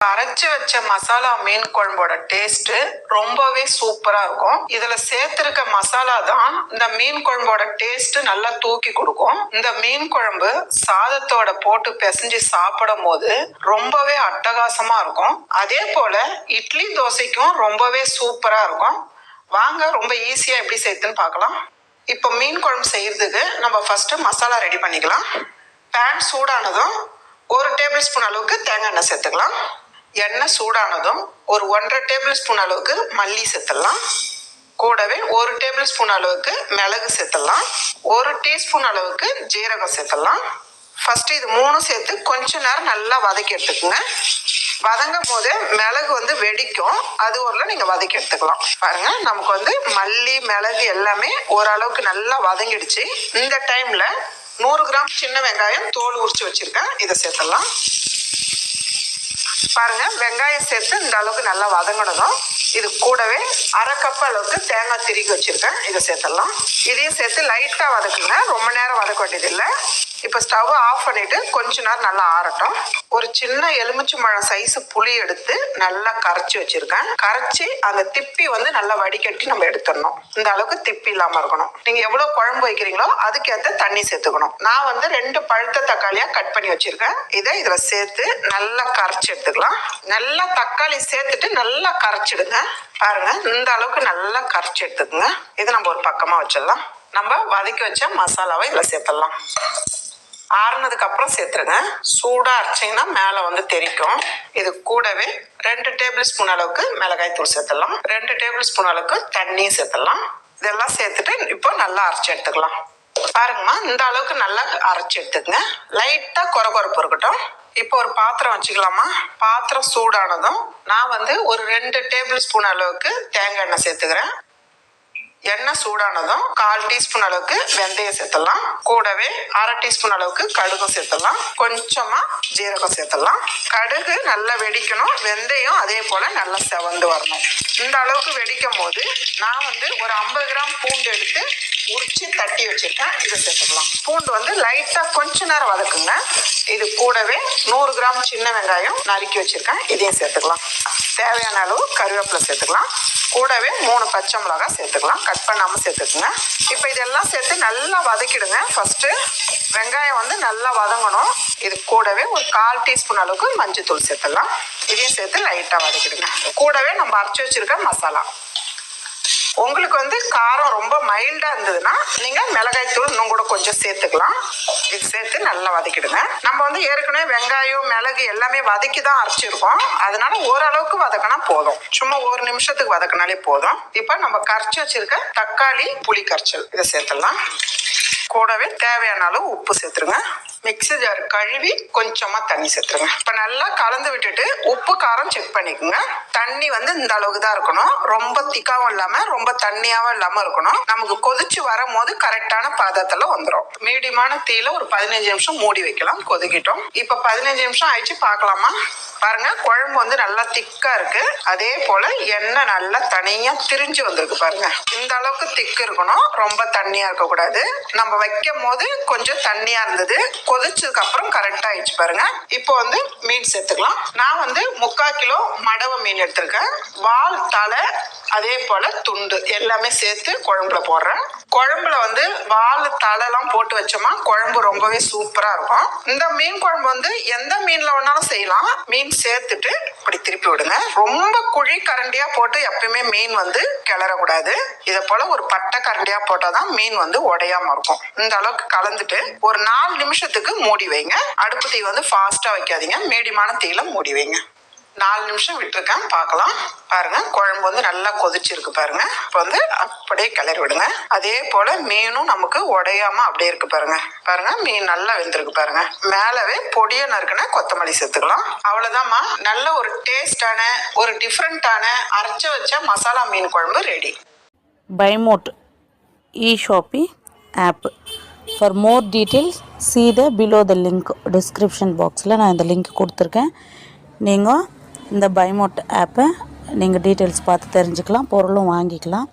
அரைச்சு வச்ச மசாலா மீன் குழம்போட டேஸ்ட் ரொம்பவே சூப்பரா இருக்கும். இதுல சேர்த்திருக்க மசாலா தான் இந்த மீன் குழம்போட டேஸ்ட் நல்லா தூக்கி கொடுக்கும். இந்த மீன் குழம்பு சாதத்தோட போட்டு பிசைஞ்சு சாப்பிடும் போது ரொம்பவே அட்டகாசமா இருக்கும். அதே போல இட்லி தோசைக்கும் ரொம்பவே சூப்பரா இருக்கும். வாங்க ரொம்ப ஈஸியா எப்படி செய்யுதுன்னு பார்க்கலாம். இப்போ மீன் குழம்பு செய்யறதுக்கு நம்ம ஃபர்ஸ்ட் மசாலா ரெடி பண்ணிக்கலாம். பேன் சூடானதும் 1 டேபிள் ஸ்பூன் அளவுக்கு தேங்காய் எண்ணெய் சேர்த்துக்கலாம். எண்ணெய் சூடானதும் ஒரு 1.5 டேபிள் ஸ்பூன் அளவுக்கு மல்லி சேர்த்துடலாம். கூடவே 1 டேபிள் ஸ்பூன் அளவுக்கு மிளகு சேர்த்துடலாம். 1 டீஸ்பூன் அளவுக்கு ஜீரகம் சேர்த்துடலாம். ஃபர்ஸ்ட் இது 3 சேர்த்து கொஞ்ச நேரம் நல்லா வதக்கி எடுத்துக்கோங்க. வதங்கும் போது மிளகு வெடிக்கும், அது ஒரு நீங்க வதக்கி எடுத்துக்கலாம். பாருங்க, நமக்கு மல்லி மிளகு எல்லாமே ஓரளவுக்கு நல்லா வதங்கிடுச்சு. இந்த டைம்ல 100 கிராம் சின்ன வெங்காயம் தோல் உரிச்சு வச்சிருக்கேன், இதை சேர்த்துடலாம். பாருங்க, வெங்காயம் சேர்த்து இந்த அளவுக்கு நல்லா வதங்கினதும் இது கூடவே 1/2 கப் அளவுக்கு தேங்காய் திருகி வச்சிருக்கேன், இதை சேர்த்துடலாம். இதையும் சேர்த்து லைட்டா வதக்குங்க, ரொம்ப நேரம் வதக்க வேண்டியது இல்லை. இப்போ ஸ்டவ் ஆஃப் பண்ணிட்டு கொஞ்ச நேரம் நல்லா ஆறட்டும். ஒரு சின்ன எலுமிச்சம்பழம் சைஸ் புளி எடுத்து நல்லா கரைச்சி வச்சிருக்கேன். கரைச்சி அந்த திப்பி நல்லா வடிகட்டி நம்ம எடுத்துடணும். இந்த அளவுக்கு திப்பி இல்லாம இருக்கணும். நீங்க எவ்வளவு குழம்பு வைக்கிறீங்களோ அதுக்கேற்ற தண்ணி சேர்த்துக்கணும். நான் 2 பழுத்த தக்காளியா கட் பண்ணி வச்சிருக்கேன், இதை இதுல சேர்த்து நல்லா கரைச்சி எடுத்துக்கலாம். நல்லா தக்காளி சேர்த்துட்டு நல்லா கரைச்சிடுங்க. பாருங்க, இந்த அளவுக்கு நல்லா கரைச்சி எடுத்துக்கோங்க. இதை நம்ம ஒரு பக்கமா வச்சிடலாம். நம்ம வதக்கி வச்ச மசாலாவை இதுல சேர்த்துடலாம். ஆறுனதுக்கு அப்புறம் சேர்த்துருங்க. சூடா அரைச்சிங்கன்னா மேல தெரிக்கும். இது கூடவே 2 டேபிள் ஸ்பூன் அளவுக்கு மிளகாய் தூள் சேர்த்துடலாம். 2 டேபிள் ஸ்பூன் அளவுக்கு தண்ணியும் சேர்த்துடலாம். இதெல்லாம் சேர்த்துட்டு இப்போ நல்லா அரைச்சி எடுத்துக்கலாம். பாருங்கம்மா, இந்த அளவுக்கு நல்லா அரைச்சி எடுத்துக்கங்க. லைட்டா கொரகொரப்பு இருக்கட்டும். இப்போ ஒரு பாத்திரம் வச்சுக்கலாமா. பாத்திரம் சூடானதும் நான் ஒரு 2 டேபிள் ஸ்பூன் அளவுக்கு தேங்காய் எண்ணெய் சேர்த்துக்கிறேன். எண்ணெய் சூடானதும் 1/4 டீஸ்பூன் அளவுக்கு வெந்தயம் சேர்த்துடலாம். கூடவே 1/2 டீஸ்பூன் அளவுக்கு கடுகும் சேர்த்துடலாம். கொஞ்சமா ஜீரகம் சேர்த்துடலாம். கடுகு நல்லா வெடிக்கணும், வெந்தயம் அதே போல நல்லா செவந்து வரணும். இந்த அளவுக்கு வெடிக்கும் போது நான் ஒரு 50 கிராம் பூண்டு எடுத்து உரிச்சு தட்டி வச்சிருக்கேன், இதை சேர்த்துக்கலாம். பூண்டு லைட்டா கொஞ்ச நேரம் வதக்குங்க. இது கூடவே 100 கிராம் சின்ன வெங்காயம் நறுக்கி வச்சிருக்கேன், இதையும் சேர்த்துக்கலாம். தேவையான அளவு கருவேப்பிலை சேர்த்துக்கலாம். கூடவே 3 பச்சை மிளகாய் சேர்த்துக்கலாம், கட் பண்ணாம சேர்த்துக்குங்க. இப்போ இதெல்லாம் சேர்த்து நல்லா வதக்கிடுங்க. ஃபர்ஸ்ட் வெங்காயம் நல்லா வதங்கணும். இது கூடவே ஒரு 1/4 டீஸ்பூன் அளவுக்கு மஞ்சள் தூள் சேர்த்துடலாம். இதையும் சேர்த்து லைட்டா வதக்கிடுங்க. கூடவே நம்ம அரைச்சி வச்சிருக்க மசாலா. உங்களுக்கு காரம் ரொம்ப மைல்டா இருந்ததுன்னா நீங்க மிளகாய் தூள் இன்னும் கூட கொஞ்சம் சேர்த்துக்கலாம். இது சேர்த்து நல்லா வதக்கிடுங்க. நம்ம ஏற்கனவே வெங்காயம் மிளகு எல்லாமே வதக்கி தான் அரைச்சிருக்கோம், அதனால ஓரளவுக்கு வதக்கினா போதும். சும்மா 1 நிமிஷத்துக்கு வதக்கினாலே போதும். இப்போ நம்ம கரைச்சி வச்சிருக்க தக்காளி புளி கரைச்சல் இதை சேர்த்துடலாம். கூடவே தேவையான அளவு உப்பு சேர்த்துருங்க. மிக்ஸி ஜார் கழுவி கொஞ்சமா தண்ணி சேர்த்துருங்க. இப்ப நல்லா கலந்து விட்டுட்டு உப்பு காரம் செக் பண்ணிக்கோங்க. தண்ணி இந்த அளவுக்கு தான் இருக்கணும், ரொம்ப திக்காவும் இல்லாம ரொம்ப தண்ணியாவும் இல்லாம இருக்கணும். நமக்கு கொதிச்சு வரும் போது கரெக்டான பதத்துல வந்துடும். மீடியமான தீயில ஒரு 15 நிமிஷம் மூடி வைக்கலாம், கொதிக்கிட்டோம். இப்ப 15 நிமிஷம் ஆயிடுச்சு, பார்க்கலாமா. பாருங்க, குழம்பு நல்லா திக்கா இருக்கு. அதே போல எண்ணெய் நல்லா தனியா திரிஞ்சு வந்திருக்கு. பாருங்க, இந்த அளவுக்கு திக்கு இருக்கணும், ரொம்ப தண்ணியா இருக்க கூடாது. நம்ம வைக்கும் போது கொஞ்சம் தண்ணியா இருந்தது, கொதிச்சதுக்கு அப்புறம் கரெக்டா ஆயிடுச்சு. பாருங்க, இப்போ மீன் சேர்த்துக்கலாம். நான் 3/4 கிலோ மடவ மீன் எடுத்திருக்கேன். வால், தலை, அதே போல துண்டு எல்லாமே சேர்த்து குழம்புல போடுறேன். குழம்புல வால் தலை எல்லாம் போட்டு வச்சோமா குழம்பு ரொம்பவே சூப்பரா இருக்கும். இந்த மீன் குழம்பு எந்த மீன்ல வேணாலும் செய்யலாம். மீன் சேர்த்துட்டு இப்படி திருப்பி விடுங்க. ரொம்ப குழி கரண்டியா போட்டு எப்பயுமே மீன் கிளறக்கூடாது. இதை போல ஒரு பட்டை கரண்டியா போட்டாதான் மீன் உடையாம இருக்கும். இந்த அளவுக்கு கலந்துட்டு ஒரு 4 நிமிஷத்துக்கு மூடி வைங்க. அடுப்பு தீ ஃபாஸ்டா வைக்காதீங்க, மீடியமான தீயில மூடி வைங்க. 4 நிமிஷம் விட்டுருக்கேன், பார்க்கலாம். பாருங்க, குழம்பு நல்லா கொதிச்சிருக்கு. பாருங்க, இப்போ அப்படியே கிளறி விடுங்க. அதே போல மீனும் நமக்கு உடையாம அப்படியே இருக்கு. பாருங்க பாருங்க, மீன் நல்லா வெந்திருக்கு. பாருங்க, மேலவே பொடியா நறுக்குன கொத்தமல்லி சேர்த்துக்கலாம். அவ்வளவுதான்மா, நல்ல ஒரு டேஸ்டான ஒரு டிஃப்ரெண்டான அரைச்ச வச்ச மசாலா மீன் குழம்பு ready. பைமோட் e-shopping app. For more details see the below the link. description boxல நான் இந்த லிங்க் கொடுத்துருக்கேன். நீங்கள் இந்த பைமோட் ஆப்பை நீங்கள் டீட்டெயில்ஸ் பார்த்து தெரிஞ்சுக்கலாம், பொருளும் வாங்கிக்கலாம்.